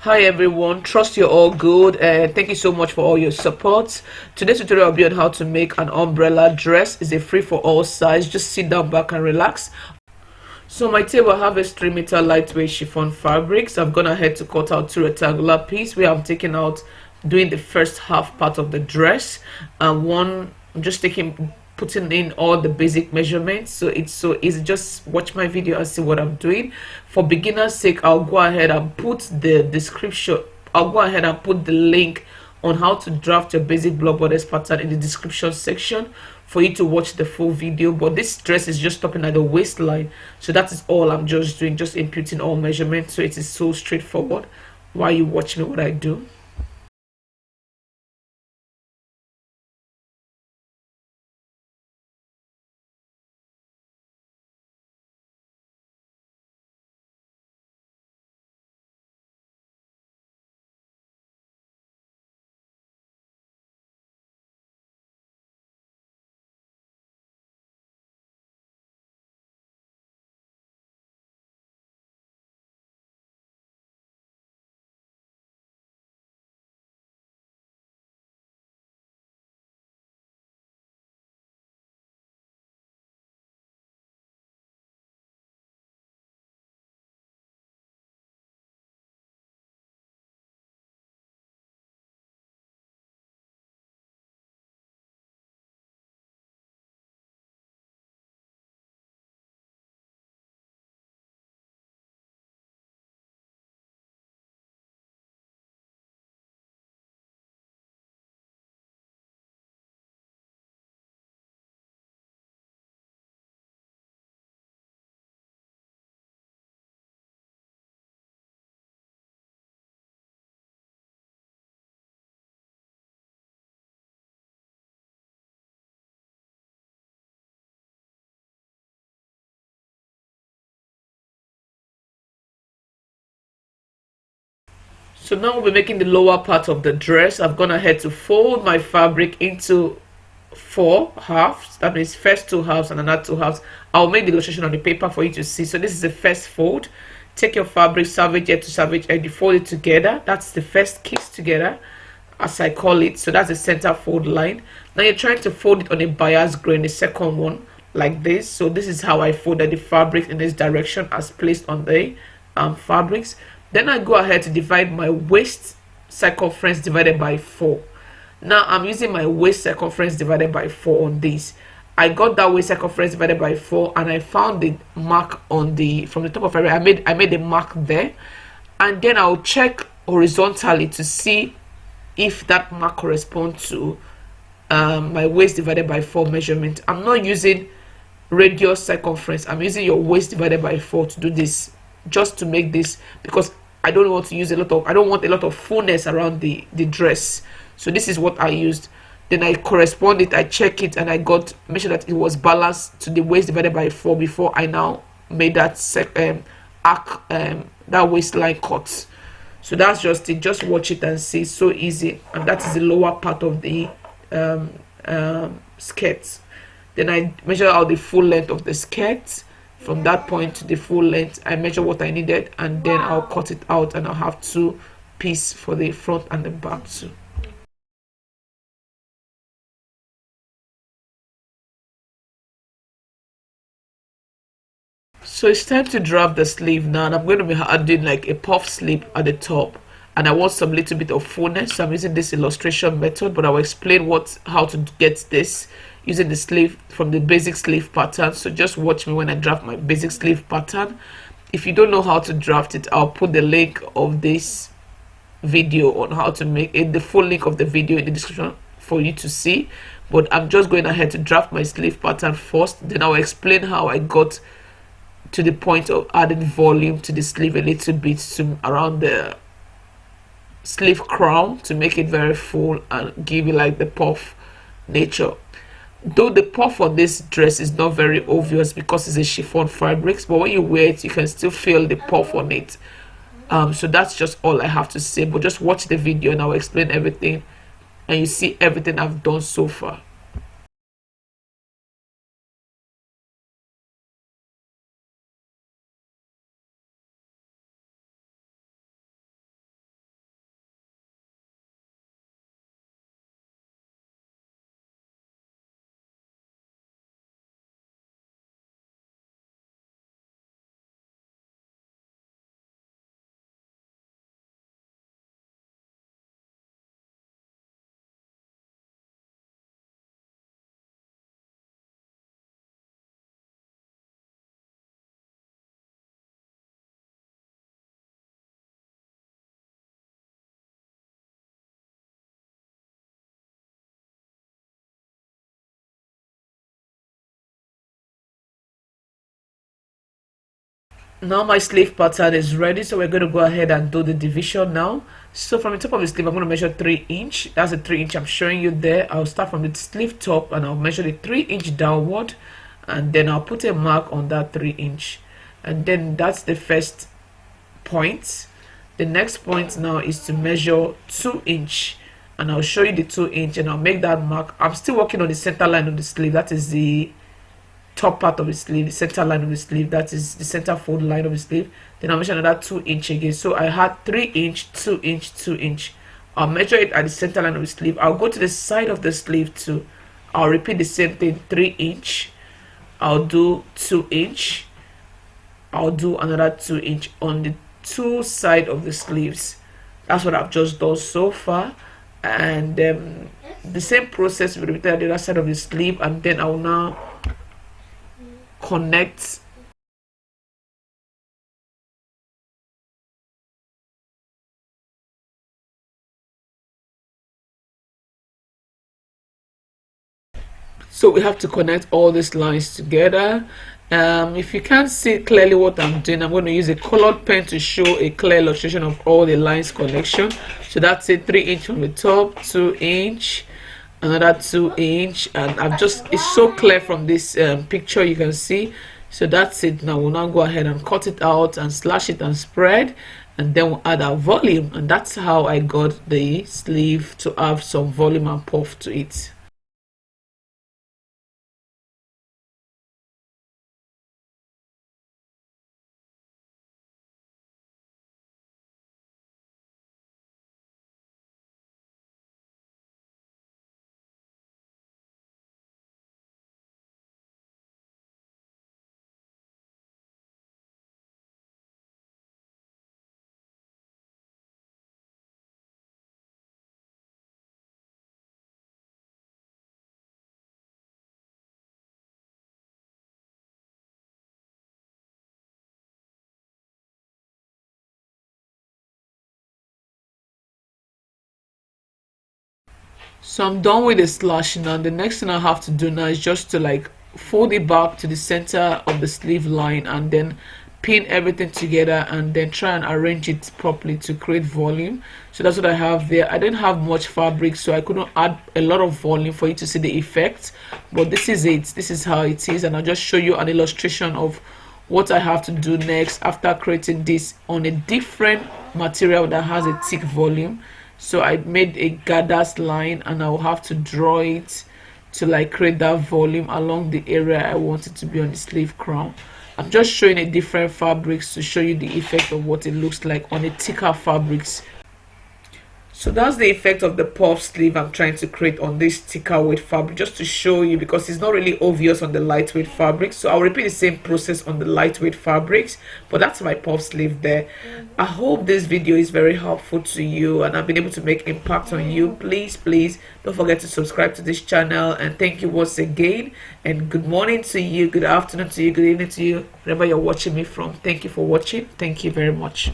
Hi everyone, trust you're all good and thank you so much for all your support. Today's tutorial will be on how to make an umbrella dress. It's a free for all size. Just sit down back and relax. So my table, I have a 3 meter lightweight chiffon fabric. So I've gone ahead to cut out 2 rectangular pieces where I'm taking out doing the first half part of the dress, and one I'm just putting in all the basic measurements, so it's so easy. Just watch my video and see what I'm doing. For beginner's sake, I'll go ahead and put the description, I'll go ahead and put the link on how to draft your basic block bodice pattern in the description section for you to watch the full video. But this dress is just stopping at the waistline, so that is all I'm just doing, just inputting all measurements. So it is so straightforward while you watch me what I do. So now we'll be making the lower part of the dress. I've gone ahead to fold my fabric into 4 halves. That means first 2 halves and another 2 halves. I'll make the illustration on the paper for you to see. So this is the first fold. Take your fabric, salvage edge to salvage edge, you fold it together. That's the first kiss together, as I call it. So that's the center fold line. Now you're trying to fold it on a bias grain, the second one, like this. So this is how I folded the fabric in this direction as placed on the fabrics. Then I go ahead to divide my waist circumference divided by 4. Now I'm using my waist circumference divided by 4 on this. I got that waist circumference divided by 4 and I found the mark on the from the top of every I made a mark there, and then I'll check horizontally to see if that mark corresponds to my waist divided by 4 measurement. I'm not using radius circumference, I'm using your waist divided by 4 to do this, just to make this, because I don't want to use I don't want a lot of fullness around the dress. So this is what I used. Then I correspond it, I check it, and I make sure that it was balanced to the waist divided by 4 before I now made that arc, that waistline cut. So that's just it. Just watch it and see. It's so easy. And that is the lower part of the skirt. Then I measure out the full length of the skirt. From that point to the full length, I measure what I needed, and then I'll cut it out, and I'll have 2 pieces for the front and the back too. So it's time to draft the sleeve now, and I'm going to be adding like a puff sleeve at the top, and I want some little bit of fullness, so I'm using this illustration method, but I will explain how to get this using the sleeve from the basic sleeve pattern. So just watch me when I draft my basic sleeve pattern. If you don't know how to draft it, I'll put the link of this video on how to make it, the full link of the video in the description for you to see. But I'm just going ahead to draft my sleeve pattern first, then I'll explain how I got to the point of adding volume to the sleeve a little bit to around the sleeve crown to make it very full and give you like the puff nature. Though the puff on this dress is not very obvious because it's a chiffon fabrics, but when you wear it you can still feel the puff on it. So that's just all I have to say, but just watch the video and I'll explain everything and you see everything I've done so far. Now my sleeve pattern is ready, so we're going to go ahead and do the division now. So from the top of the sleeve, I'm going to measure 3 inch. That's the 3 inch I'm showing you there. I'll start from the sleeve top and I'll measure the 3 inch downward, and then I'll put a mark on that 3 inch, and then that's the first point. The next point now is to measure 2 inch, and I'll show you the 2 inch and I'll make that mark. I'm still working on the center line of the sleeve. That is the top part of the sleeve, the center line of the sleeve, that is the center fold line of the sleeve. Then I'll measure another 2 inch again. So I had 3 inch, 2 inch, 2 inch. I'll measure it at the center line of the sleeve. I'll go to the side of the sleeve too. I'll repeat the same thing. 3 inch, I'll do 2 inch, I'll do another 2 inch on the two side of the sleeves. That's what I've just done so far, and the same process will be repeated at the other side of the sleeve, and then I will now connect so we have to connect all these lines together. If you can't see clearly what I'm doing, I'm going to use a colored pen to show a clear illustration of all the lines connection. So that's it, 3 inch from the top, 2 inch, another 2 inch, and I've just, it's so clear from this picture, you can see. So that's it. Now we'll now go ahead and cut it out and slash it and spread, and then we'll add our volume, and that's how I got the sleeve to have some volume and puff to it. So I'm done with the slashing now. The next thing I have to do now is just to like fold it back to the center of the sleeve line, and then pin everything together, and then try and arrange it properly to create volume. So that's what I have there. I didn't have much fabric, so I couldn't add a lot of volume for you to see the effect, but this is it. This is how it is, and I'll just show you an illustration of what I have to do next after creating this on a different material that has a thick volume. So I made a gathers line, and I'll have to draw it to like create that volume along the area I want it to be on the sleeve crown. I'm just showing a different fabrics to show you the effect of what it looks like on a thicker fabrics. So that's the effect of the puff sleeve I'm trying to create on this thicker weight fabric, just to show you, because it's not really obvious on the lightweight fabric. So I'll repeat the same process on the lightweight fabrics, but that's my puff sleeve there. I hope this video is very helpful to you and I've been able to make impact on you. Please don't forget to subscribe to this channel, and thank you once again, and good morning to you, good afternoon to you, good evening to you, wherever you're watching me from. Thank you for watching. Thank you very much.